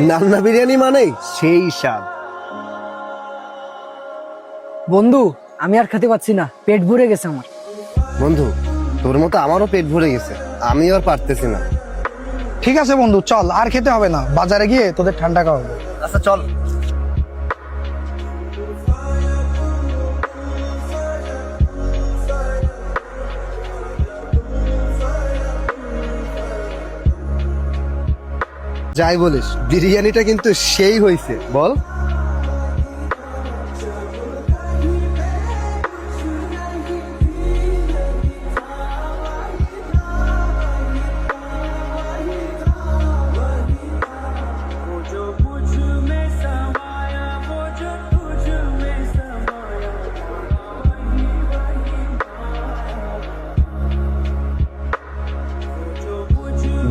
নান্না বিরিয়ানি মানে সেই স্বাদ। বন্ধু, আমি আর খেতে পাচ্ছি না, পেট ভরে গেছে আমার। বন্ধু, তোর মতো আমারও পেট ভরে গেছে, আমি আর পারতেছি না। ঠিক আছে বন্ধু, চল আর খেতে হবে না, বাজারে গিয়ে তোদের ঠান্ডা খাওয়াবো। আচ্ছা চল। যাই বলিস, বিরিয়ানিটা কিন্তু সেই হয়েছে, বল।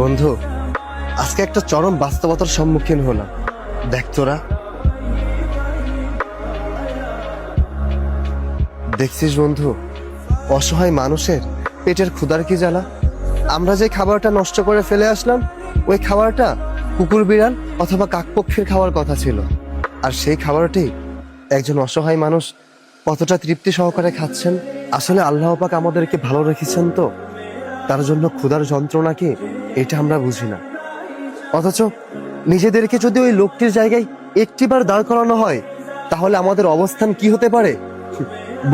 বন্ধু, আজকে একটা চরম বাস্তবতার সম্মুখীন হলাম। দেখ তোরা, দেখছিস বন্ধু, অসহায় মানুষের পেটের ক্ষুধার কি জ্বালা। আমরা যে খাবারটা নষ্ট করে ফেলে আসলাম, ওই খাবারটা কুকুর বিড়াল অথবা কাকপক্ষীর খাওয়ার কথা ছিল, আর সেই খাবারটি একজন অসহায় মানুষ কতটা তৃপ্তি সহকারে খাচ্ছেন। আসলে আল্লাহ পাক আমাদেরকে ভালো রেখেছেন তো, তার জন্য ক্ষুধার যন্ত্রণা কি এটা আমরা বুঝি না। অথচ নিজেদেরকে যদি ওই লোকটির জায়গায় একটিবার দাঁড় করানো হয়, তাহলে আমাদের অবস্থান কি হতে পারে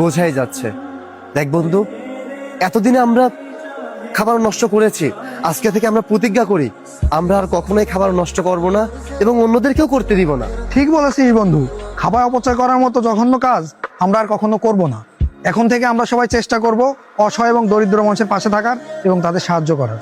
বোঝাই যাচ্ছে। দেখ বন্ধু, এতদিনে আমরা খাবার নষ্ট করেছি, আজকে থেকে আমরা প্রতিজ্ঞা করি আমরা আর কখনোই খাবার নষ্ট করব না এবং অন্যদেরকেও করতে দিব না। ঠিক বলেছিস বন্ধু, খাবার অপচয় করার মতো জঘন্য কাজ আমরা আর কখনো করব না। এখন থেকে আমরা সবাই চেষ্টা করব অসহায় এবং দরিদ্র মানুষের পাশে থাকার এবং তাদের সাহায্য করার।